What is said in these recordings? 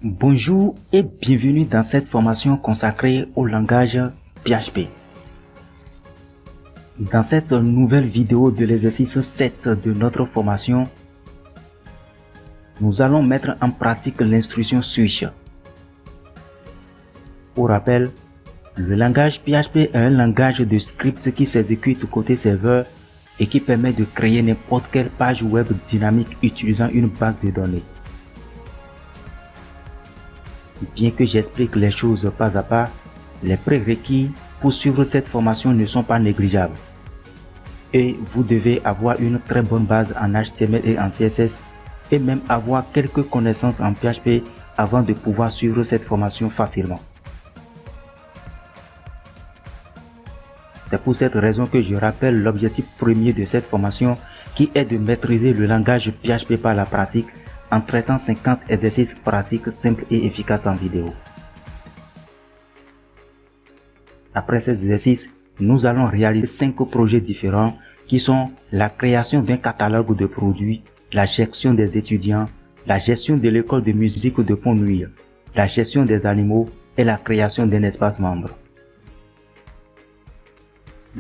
Bonjour et bienvenue dans cette formation consacrée au langage PHP. Dans cette nouvelle vidéo de l'exercice 7 de notre formation, nous allons mettre en pratique l'instruction switch. Pour rappel, le langage PHP est un langage de script qui s'exécute côté serveur et qui permet de créer n'importe quelle page web dynamique utilisant une base de données. Bien que j'explique les choses pas à pas, les prérequis pour suivre cette formation ne sont pas négligeables. Et vous devez avoir une très bonne base en HTML et en CSS et même avoir quelques connaissances en PHP avant de pouvoir suivre cette formation facilement. C'est pour cette raison que je rappelle l'objectif premier de cette formation qui est de maîtriser le langage PHP par la pratique en traitant 50 exercices pratiques simples et efficaces en vidéo. Après ces exercices, nous allons réaliser 5 projets différents qui sont la création d'un catalogue de produits, la gestion des étudiants, la gestion de l'école de musique de Pont-Nuit, la gestion des animaux et la création d'un espace membre.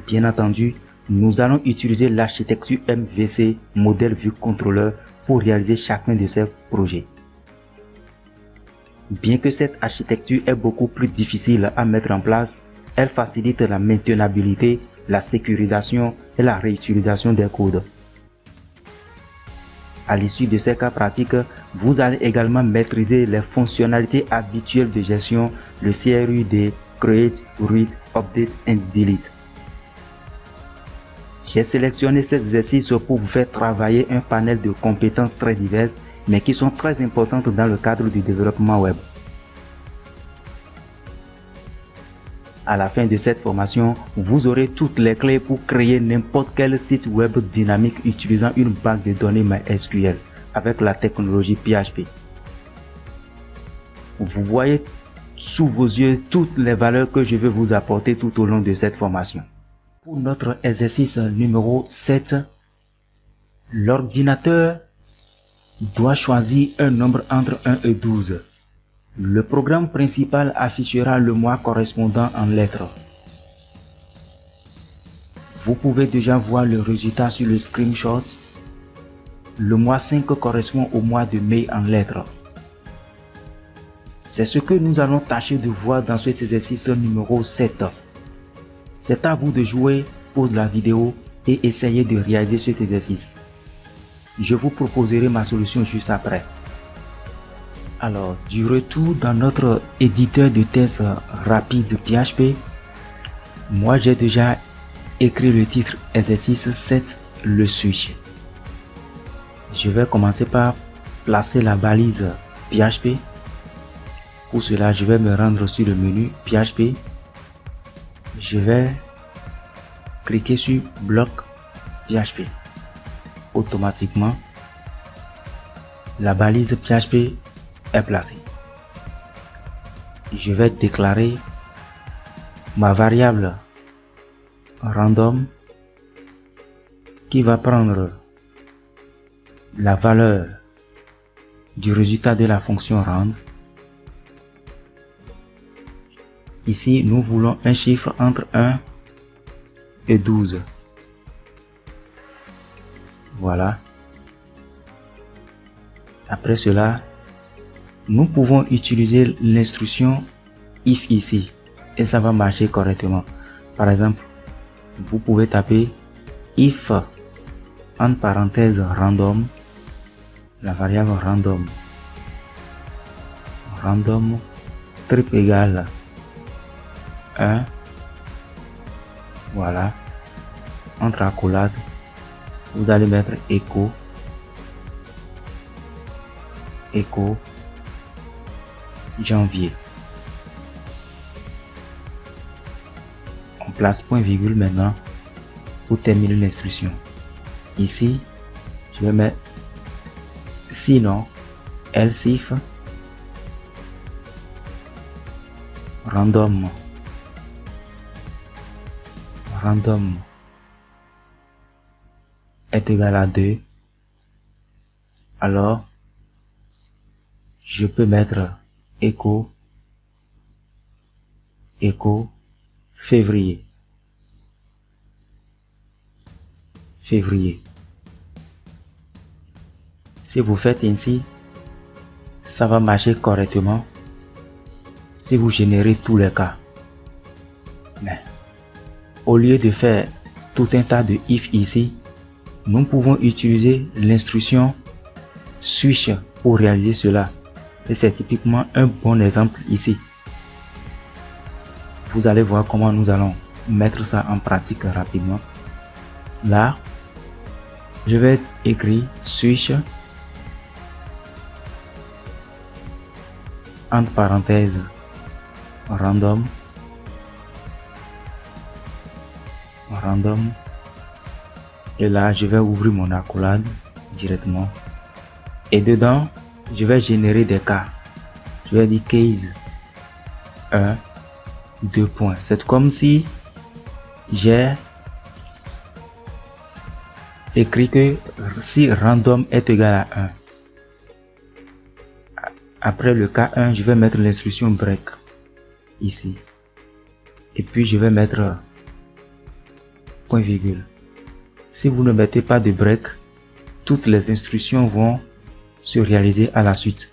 Bien entendu, nous allons utiliser l'architecture MVC, modèle vue contrôleur, pour réaliser chacun de ces projets. Bien que cette architecture est beaucoup plus difficile à mettre en place, elle facilite la maintenabilité, la sécurisation et la réutilisation des codes. À l'issue de ces cas pratiques, vous allez également maîtriser les fonctionnalités habituelles de gestion, le CRUD, Create, Read, Update et Delete. J'ai sélectionné ces exercices pour vous faire travailler un panel de compétences très diverses, mais qui sont très importantes dans le cadre du développement web. À la fin de cette formation, vous aurez toutes les clés pour créer n'importe quel site web dynamique utilisant une base de données MySQL avec la technologie PHP. Vous voyez sous vos yeux toutes les valeurs que je vais vous apporter tout au long de cette formation. Pour notre exercice numéro 7, l'ordinateur doit choisir un nombre entre 1 et 12. Le programme principal affichera le mois correspondant en lettres. Vous pouvez déjà voir le résultat sur le screenshot. Le mois 5 correspond au mois de mai en lettres. C'est ce que nous allons tâcher de voir dans cet exercice numéro 7. C'est à vous de jouer, pause la vidéo et essayez de réaliser cet exercice. Je vous proposerai ma solution juste après. Alors, du retour dans notre éditeur de test rapide PHP, moi j'ai déjà écrit le titre exercice 7, le switch. Je vais commencer par placer la balise PHP. Pour cela, je vais me rendre sur le menu PHP. Je vais cliquer sur bloc PHP. Automatiquement, la balise PHP est placée. Je vais déclarer ma variable random qui va prendre la valeur du résultat de la fonction rand. Ici, nous voulons un chiffre entre 1 et 12. Voilà. Après cela, nous pouvons utiliser l'instruction if ici et ça va marcher correctement. Par exemple, vous pouvez taper if en parenthèse random, la variable random trip égale 1, voilà, entre accolades, vous allez mettre echo janvier. On place point virgule maintenant pour terminer l'instruction. Ici, je vais mettre sinon else if random est égal à 2, alors je peux mettre écho, écho, février, février. Si vous faites ainsi, ça va marcher correctement si vous générez tous les cas. Mais au lieu de faire tout un tas de if ici, nous pouvons utiliser l'instruction switch pour réaliser cela. Et c'est typiquement un bon exemple ici. Vous allez voir comment nous allons mettre ça en pratique rapidement. Là, je vais écrire switch entre parenthèses random, et là je vais ouvrir mon accolade directement, et dedans je vais générer des cas. Je vais dire case 1, 2 points. C'est comme si j'ai écrit que si random est égal à 1, après le cas 1, je vais mettre l'instruction break ici, et puis je vais mettre point virgule. Si vous ne mettez pas de break, toutes les instructions vont se réaliser à la suite,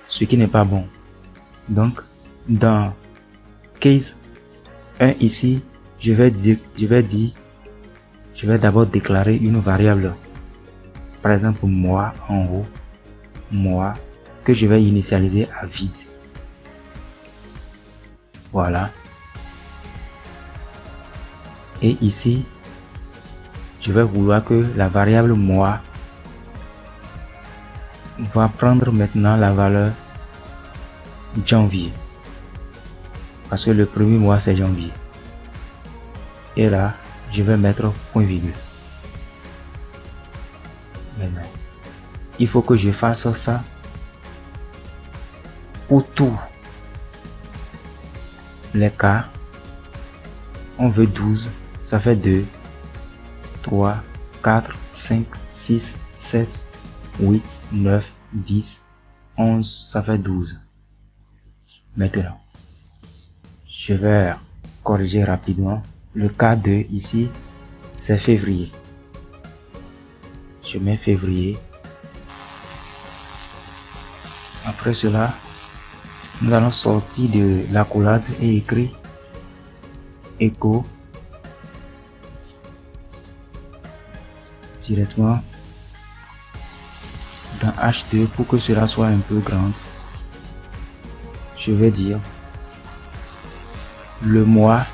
ce qui n'est pas bon. Donc dans case 1 ici, je vais d'abord déclarer une variable, par exemple mois en haut, mois, que je vais initialiser à vide. Voilà. Et ici, je vais vouloir que la variable mois va prendre maintenant la valeur janvier, parce que le premier mois c'est janvier. Et là, je vais mettre point virgule. Maintenant, il faut que je fasse ça pour tous les cas. On veut 12, ça fait 2, 3, 4, 5, 6, 7, 8, 9, 10, 11, ça fait 12. Maintenant, je vais corriger rapidement. Le cas 2 ici, c'est février. Je mets février. Après cela, nous allons sortir de l'accolade et écrire écho directement dans H2 pour que cela soit un peu grand. Je vais dire le mois,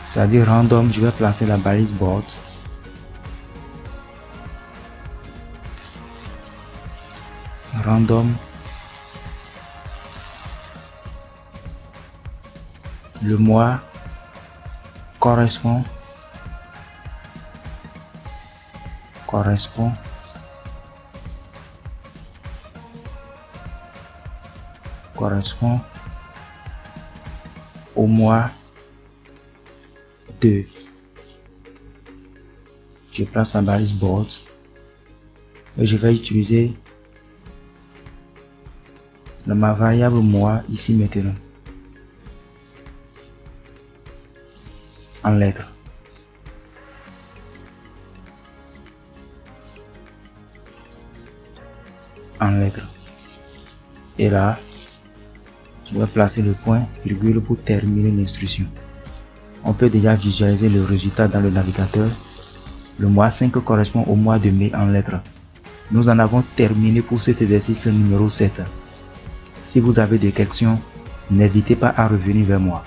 c'est-à-dire random. Je vais placer la balise board. Random. Le mois correspond au mois 2. Je place la balise board et je vais utiliser ma variable mois ici maintenant en lettres. Et là, je vais placer le point virgule pour terminer l'instruction. On peut déjà visualiser le résultat dans le navigateur. Le mois 5 correspond au mois de mai en lettres. Nous en avons terminé pour cet exercice numéro 7. Si vous avez des questions, n'hésitez pas à revenir vers moi.